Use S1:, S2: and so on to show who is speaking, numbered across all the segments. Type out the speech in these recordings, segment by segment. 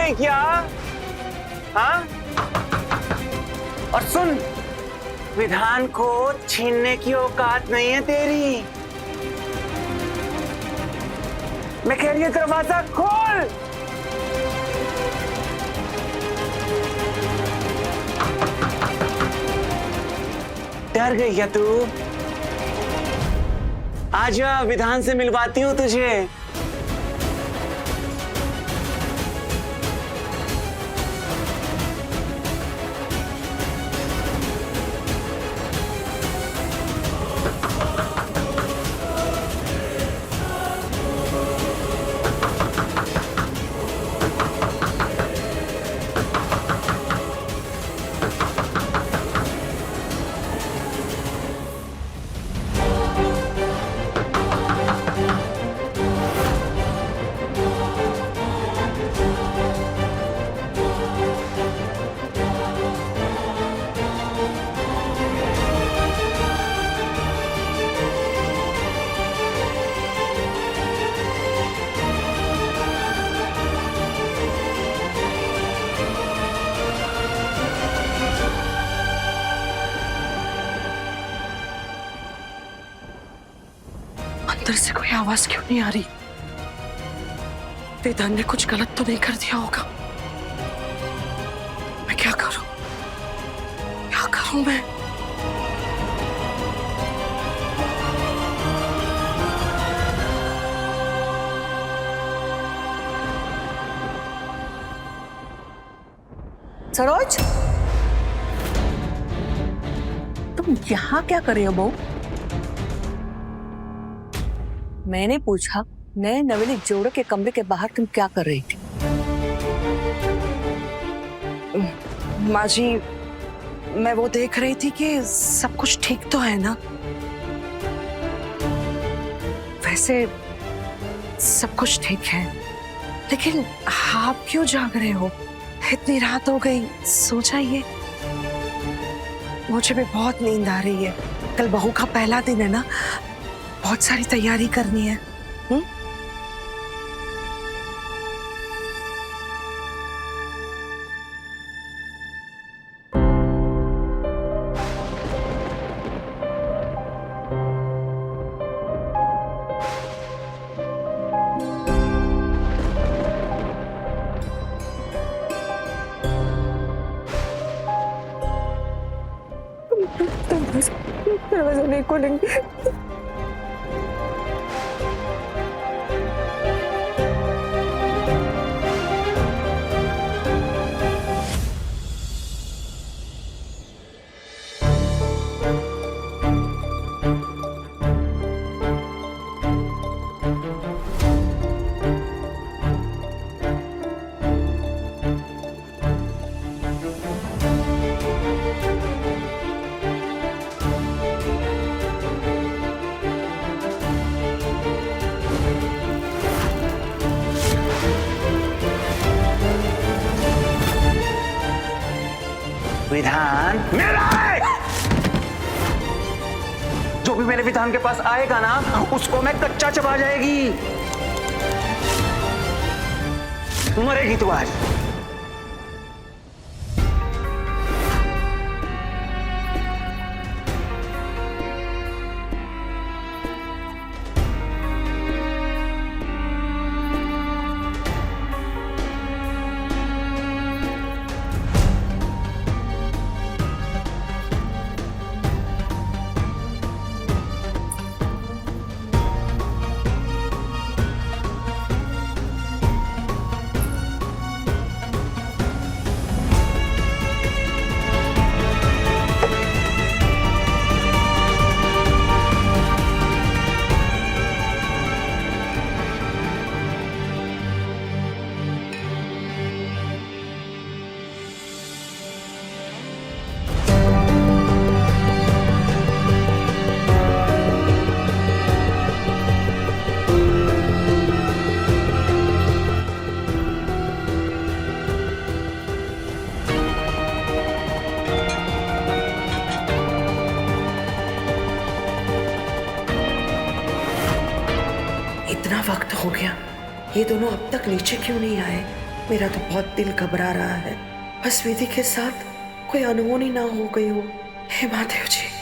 S1: गई क्या? हाँ? और सुन, विधान को छीनने की औकात नहीं है तेरी। मैं कह रही हूं दरवाजा खोल। डर गई क्या तू? आजा, विधान से मिलवाती हूँ तुझे।
S2: अंदर से कोई आवाज क्यों नहीं आ रही? वेदांत ने कुछ गलत तो नहीं कर दिया होगा? मैं क्या करूं? क्या करूं मैं?
S3: सरोज, तुम यहाँ क्या कर रही हो बहू? मैंने पूछा, नए नवेली जोड़े के कमरे के बाहर तुम क्या कर रही थी?
S2: माँ जी, मैं वो देख रही थी कि सब कुछ ठीक तो है ना। वैसे सब कुछ ठीक है, लेकिन आप क्यों जाग रहे हो? इतनी रात हो गई, सो जाइए। मुझे भी बहुत नींद आ रही है। कल बहू का पहला दिन है ना, बहुत सारी तैयारी करनी है। दरवाजा नहीं खोलेंगे।
S1: विधान मेरा है। जो भी मेरे विधान के पास आएगा ना, उसको मैं कच्चा चबा जाएगी। मरेगी तू आज।
S2: इतना वक्त हो गया, ये दोनों अब तक नीचे क्यों नहीं आए? मेरा तो बहुत दिल घबरा रहा है। बस विधि के साथ कोई अनहोनी ना हो गई हो। हे महादेव जी।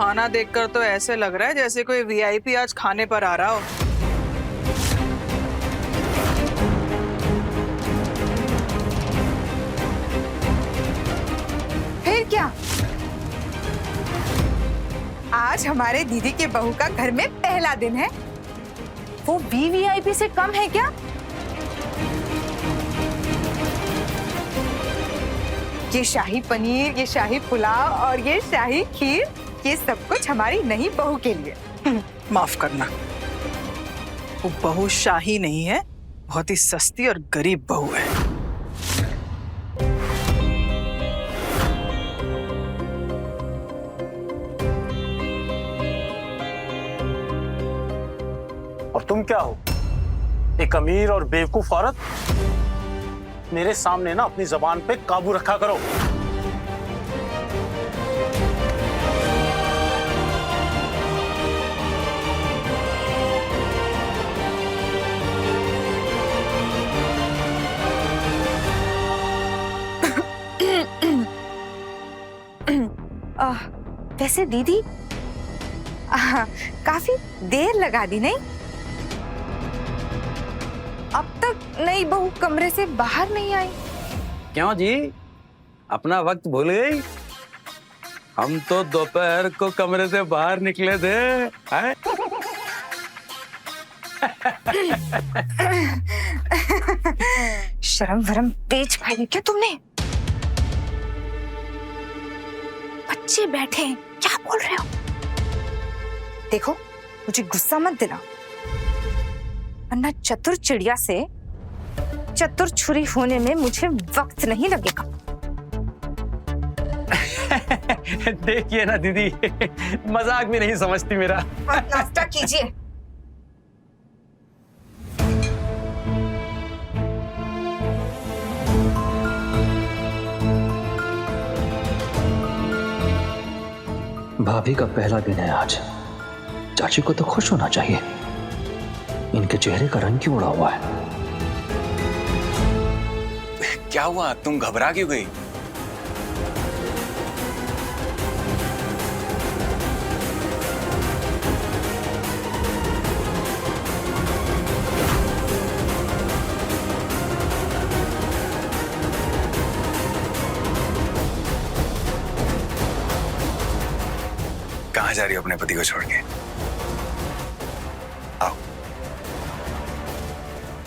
S4: खाना देखकर तो ऐसे लग रहा है जैसे कोई वीआईपी आज खाने पर आ रहा हो।
S5: फिर क्या, आज हमारे दीदी के बहू का घर में पहला दिन है। वो वीवीआईपी से कम है क्या? ये शाही पनीर, ये शाही पुलाव और ये शाही खीर, ये सब कुछ हमारी नई बहू के लिए।
S4: माफ करना, वो बहू शाही नहीं है, बहुत ही सस्ती और गरीब बहू है।
S1: और तुम क्या हो, एक अमीर और बेवकूफ औरत? मेरे सामने ना अपनी जबान पे काबू रखा करो।
S5: वैसे दीदी काफी देर लगा दी नहीं? अब तक नई बहू कमरे से बाहर नहीं आई।
S6: क्यों जी, अपना वक्त भूल गई? हम तो दोपहर को कमरे से बाहर निकले थे। हैं?
S5: शर्म वरम तेज खाई क्या तुमने? बच्चे बैठे हैं, क्या बोल रहे हो? देखो, मुझे गुस्सा मत दिलाओ, वरना चतुर चिड़िया से चतुर छुरी होने में मुझे वक्त नहीं लगेगा।
S6: देखिए ना दीदी, मजाक भी नहीं समझती मेरा।
S5: नाश्ता कीजिए।
S7: भाभी का पहला दिन है आज। चाची को तो खुश होना चाहिए। इनके चेहरे का रंग क्यों उड़ा हुआ है?
S8: क्या हुआ, तुम घबरा क्यों गई? कहाँ जा रही हो अपने पति को छोड़ के? आओ,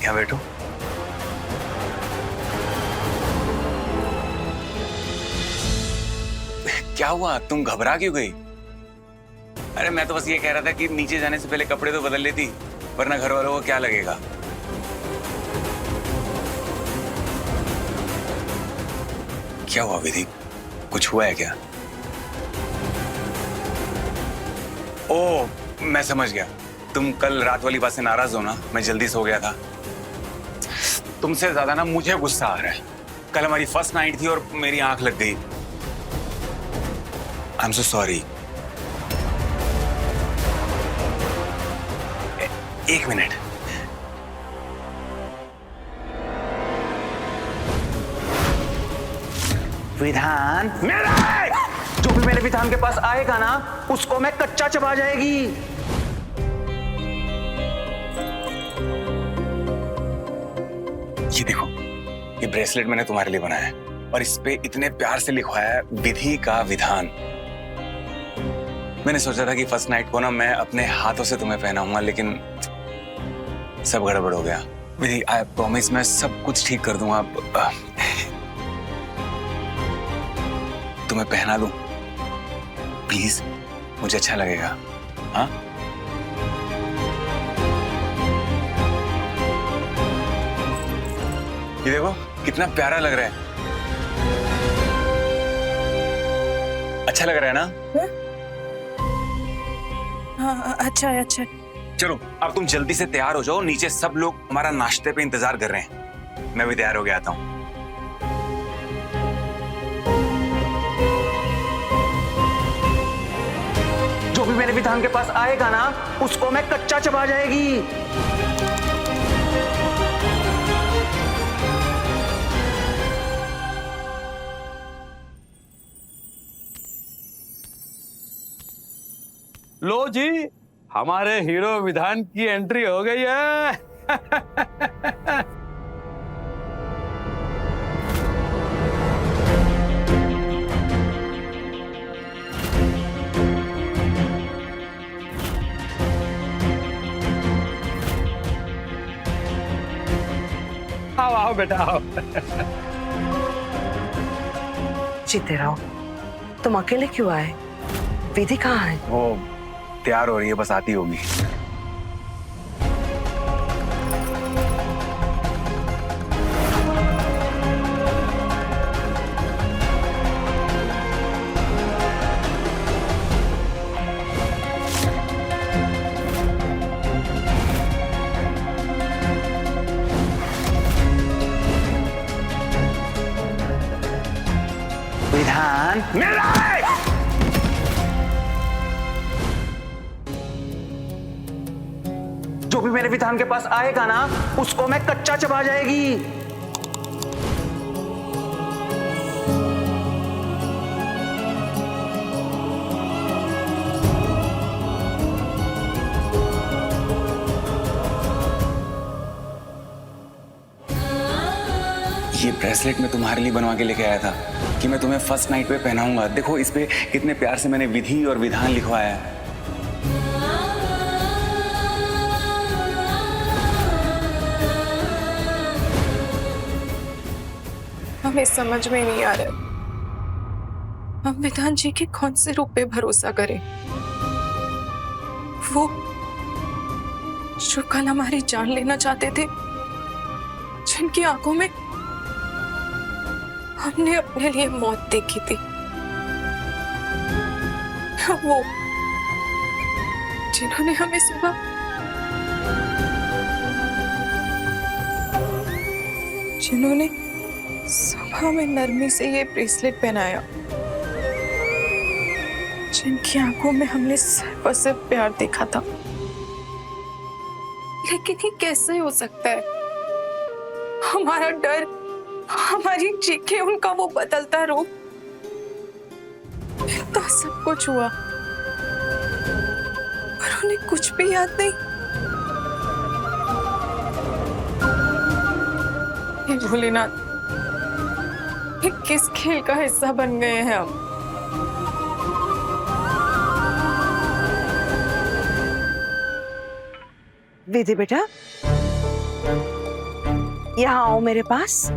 S8: यहाँ बैठो। क्या हुआ, तुम घबरा क्यों गई? अरे मैं तो बस ये कह रहा था कि नीचे जाने से पहले कपड़े तो बदल लेती, वरना घर वालों को क्या लगेगा। क्या हुआ विधि, कुछ हुआ है क्या? ओ, मैं समझ गया, तुम कल रात वाली बात से नाराज हो ना। मैं जल्दी सो गया था। तुमसे ज्यादा ना मुझे गुस्सा आ रहा है। कल हमारी फर्स्ट नाइट थी और मेरी आंख लग गई। I am so sorry. एक मिनट।
S1: विधान मेरा है। जो भी मेरे विधान के पास आएगा ना, उसको मैं कच्चा चबा जाएगी।
S8: ये देखो, ये ब्रेसलेट मैंने तुम्हारे लिए बनाया है और इस पे इतने प्यार से लिखवाया है विधि का विधान। मैंने सोचा था कि फर्स्ट नाइट को ना मैं अपने हाथों से तुम्हें पहनाऊंगा, लेकिन सब गड़बड़ हो गया। विधि, आई प्रॉमिस मैं सब कुछ ठीक कर दूंगा। तुम्हें पहना दूं प्लीज, मुझे अच्छा लगेगा। हाँ ये देखो कितना प्यारा लग रहा है। अच्छा लग रहा है ना?
S4: हाँ अच्छा है, अच्छा है।
S8: चलो अब तुम जल्दी से तैयार हो जाओ, नीचे सब लोग हमारा नाश्ते पे इंतजार कर रहे हैं। मैं भी तैयार हो गया आता हूँ।
S1: जो भी मेरे विधान के पास आएगा ना उसको मैं कच्चा चबा जाएगी।
S6: लो जी, हमारे हीरो विधान की एंट्री हो गई है। आओ आओ बेटा आओ।
S2: जीते रहो। तुम अकेले क्यों आए? विधि कहाँ है?
S8: वो तैयार हो रही है, बस आती होगी।
S1: विधान मेरा है। जो भी मेरे विधान के पास आएगा ना उसको मैं कच्चा चबा जाएगी।
S8: ये ब्रेसलेट मैं तुम्हारे लिए बनवा के लेके आया था कि मैं तुम्हें फर्स्ट नाइट पे पहनाऊंगा। देखो इस पे कितने प्यार से मैंने विधि और विधान लिखवाया है।
S9: हमें समझ में नहीं आ रहा हम विधान जी के कौन से रूप पे भरोसा करें। वो जो कल हमारी जान लेना चाहते थे, जिनकी आंखों में हमने अपने लिए मौत देखी थी, वो जिन्होंने हमें सुबह में नरमी से ये ब्रेसलेट पहनाया, जिनकी आंखों में हमने सिर्फ और सिर्फ प्यार देखा था। लेकिन ये कैसे हो सकता है? हमारा डर, हमारी चीखें, उनका वो बदलता रूप, इतना सब कुछ हुआ पर उन्हें कुछ भी याद नहीं। हे भोलेनाथ, ये किस खेल का हिस्सा बन गए हैं हम?
S2: विधि बेटा, यहाँ आओ मेरे पास।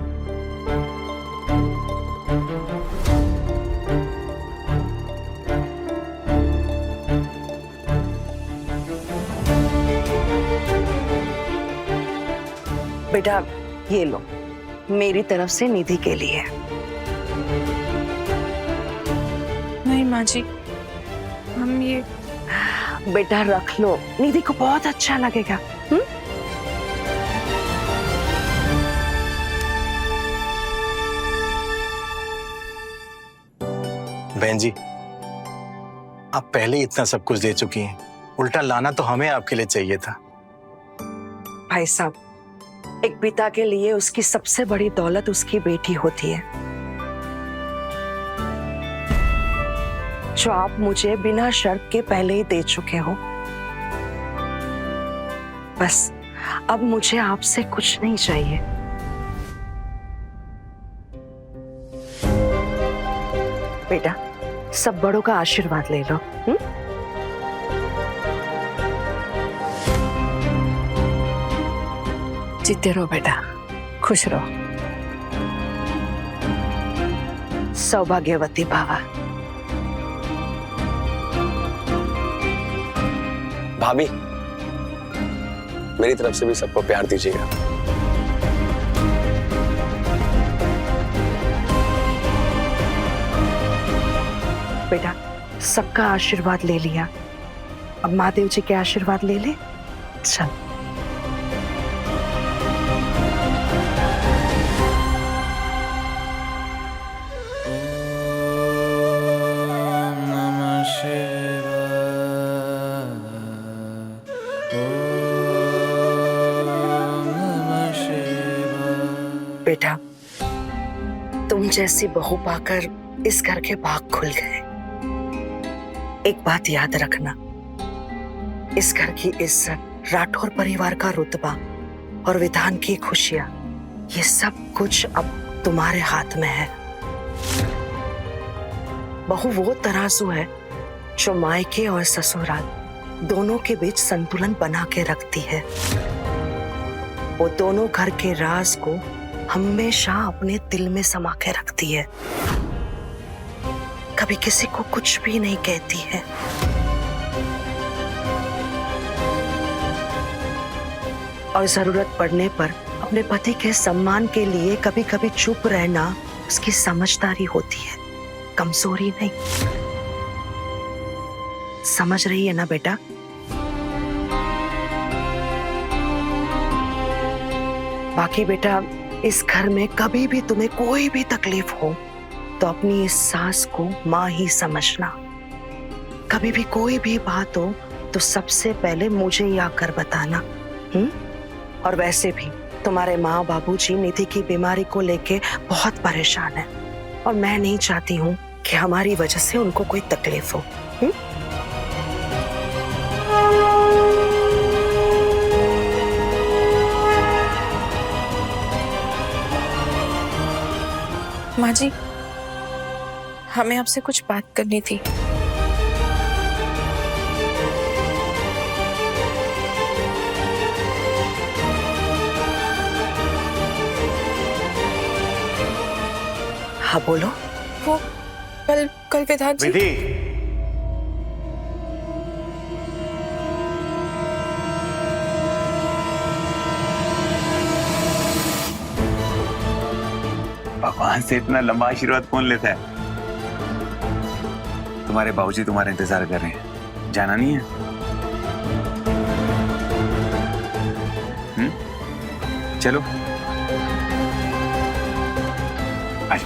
S2: बेटा ये लो, मेरी तरफ से निधि के लिए।
S9: नहीं माँ जी, हम ये
S2: बेटा रख लो, निधि को बहुत अच्छा लगेगा।
S10: बहन जी, आप पहले ही इतना सब कुछ दे चुकी हैं, उल्टा लाना तो हमें आपके लिए चाहिए था।
S2: भाई साहब, एक पिता के लिए उसकी सबसे बड़ी दौलत उसकी बेटी होती है, जो आप मुझे बिना शर्त के पहले ही दे चुके हो। बस अब मुझे आपसे कुछ नहीं चाहिए। बेटा सब बड़ों का आशीर्वाद ले लो। जीते रहो बेटा, खुश रहो, सौभाग्यवती भावा।
S11: भाभी, मेरी तरफ से भी सबको प्यार दीजिएगा।
S2: बेटा सबका आशीर्वाद ले लिया, अब महादेव जी के आशीर्वाद ले ले। चल बेटा, तुम जैसी बहू पाकर इस घर के भाग खुल गए। एक बात याद रखना, इस घर की इज्जत, राठौर परिवार का रुतबा और विधान की खुशियां, ये सब कुछ अब तुम्हारे हाथ में है। बहू वो तराजू है जो मायके और ससुराल दोनों के बीच संतुलन बना के रखती है। वो दोनों घर के राज को हमेशा अपने दिल में समा के रखती है, कभी किसी को कुछ भी नहीं कहती है। और जरूरत पड़ने पर अपने पति के सम्मान के लिए कभी कभी चुप रहना उसकी समझदारी होती है, कमजोरी नहीं। समझ रही है ना बेटा? बाकी बेटा, इस घर में कभी भी तुम्हें कोई भी तकलीफ हो तो अपनी इस सास को माँ ही समझना। कभी भी कोई भी बात हो तो सबसे पहले मुझे ही आकर बताना। और वैसे भी तुम्हारे माँ बाबूजी निधि की बीमारी को लेके बहुत परेशान है और मैं नहीं चाहती हूँ कि हमारी वजह से उनको कोई तकलीफ हो।
S9: माँ जी, हमें आपसे कुछ बात करनी थी।
S2: हाँ बोलो।
S9: वो कल विधान जी।
S1: विधि,
S8: भगवान से इतना लंबा आशीर्वाद कौन लेता है? तुम्हारे बाबूजी तुम्हारा इंतजार कर रहे हैं, जाना नहीं है? चलो आज।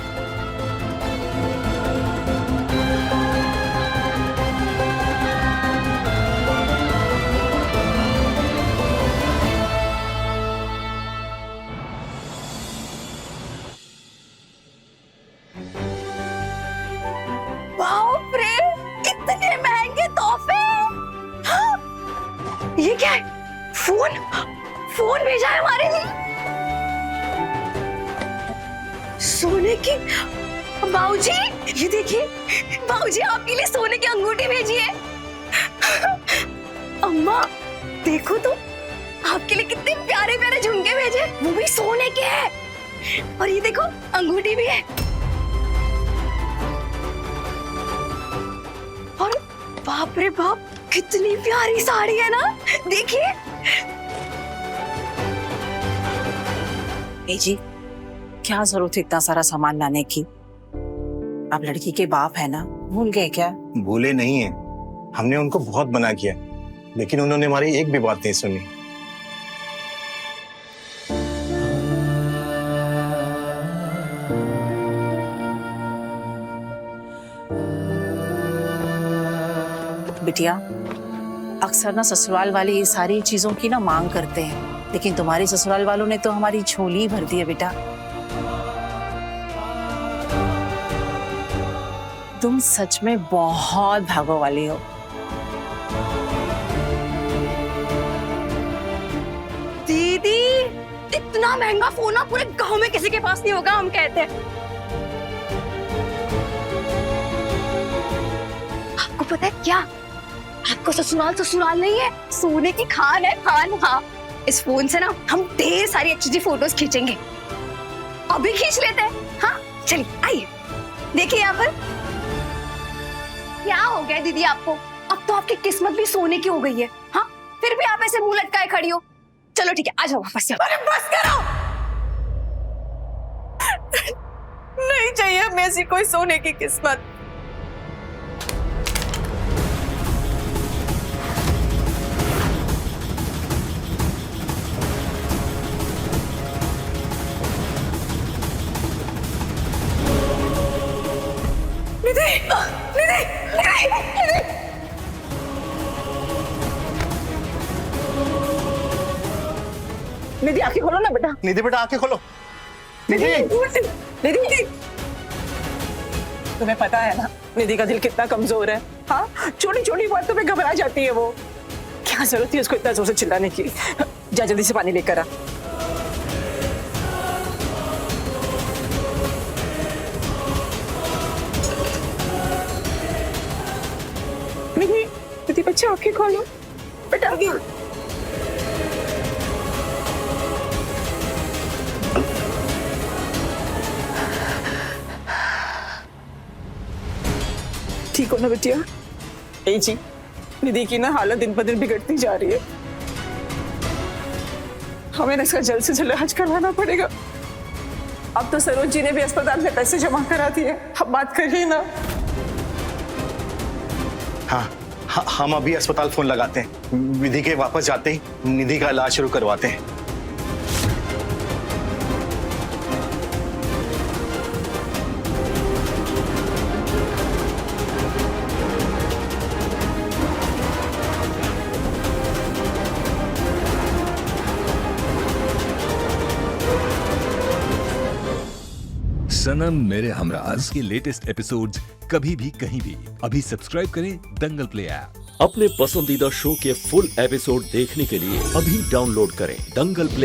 S5: बाप रे, इतने महंगे तोहफे! हाँ, ये क्या है? फोन भेजा है हमारे लिए, सोने की। बाबूजी, ये देखिए, बाबूजी आपके लिए सोने की अंगूठी भेजी है। अम्मा देखो तो, आपके लिए कितने प्यारे प्यारे झुमके भेजे, वो भी सोने के हैं। और ये देखो, अंगूठी भी है। और बाप रे बाप, कितनी प्यारी साड़ी है ना, देखिए।
S3: जी, क्या जरूरत है इतना सारा सामान लाने की? आप लड़की के बाप है ना, भूल गए क्या?
S10: भूले नहीं है, हमने उनको बहुत मना किया, लेकिन उन्होंने हमारी एक भी बात नहीं सुनी।
S3: बिटिया, अक्सर ना ससुराल वाले ये सारी चीजों की ना मांग करते हैं, लेकिन तुम्हारी ससुराल वालों ने तो हमारी झोली भर दी है बेटा। तुम सच में बहुत भागो वाली हो।
S5: दीदी, इतना महंगा फोन ना पूरे गांव में किसी के पास नहीं होगा, हम कहते हैं। पता है क्या, आपको ससुराल ससुराल नहीं है, सोने की खान है, खान। हाँ, इस फोन से ना हम ढेर सारी अच्छी फोटोज खींचेंगे। अभी खींच लेते हैं। हाँ चलिए आइए, देखिए यहाँ पर क्या हो गया दीदी आपको। अब तो आपकी किस्मत भी सोने की हो गई है। हाँ, फिर भी आप ऐसे मुंह लटकाए खड़ी हो। चलो ठीक है, आ जाओ वापस से।
S4: अरे बस करो, नहीं चाहिए हमें ऐसी कोई सोने की किस्मत। निधि, निधि, निधि, निधि। निधि आंखें खोलो ना बेटा।
S10: निधि बेटा आंखें खोलो।
S4: निधि, निधि, तुम्हें पता है ना निधि का दिल कितना कमजोर है। हाँ, छोटी छोटी बातों पे घबरा जाती है वो। क्या जरूरत थी उसको इतना जोर से चिल्लाने की। जा जल्दी से पानी लेकर आ। निधि, निधि बच्चे आंखें खोलो बेटा। ठीक हो ना बिटिया? ए जी, निधि की ना हालत दिन पर दिन बिगड़ती जा रही है। हमें ना इसका जल्द से जल्द इलाज करवाना पड़ेगा। अब तो सरोज जी ने भी अस्पताल में पैसे जमा करा दिए। अब बात करिए ना।
S10: हाँ, हम अभी अस्पताल फोन लगाते हैं। विधि के वापस जाते ही निधि का इलाज शुरू करवाते हैं।
S12: सनम मेरे हमराज के लेटेस्ट एपिसोड्स कभी भी कहीं भी अभी सब्सक्राइब करें दंगल प्ले ऐप।
S13: अपने पसंदीदा शो के फुल एपिसोड देखने के लिए अभी डाउनलोड करें दंगल प्ले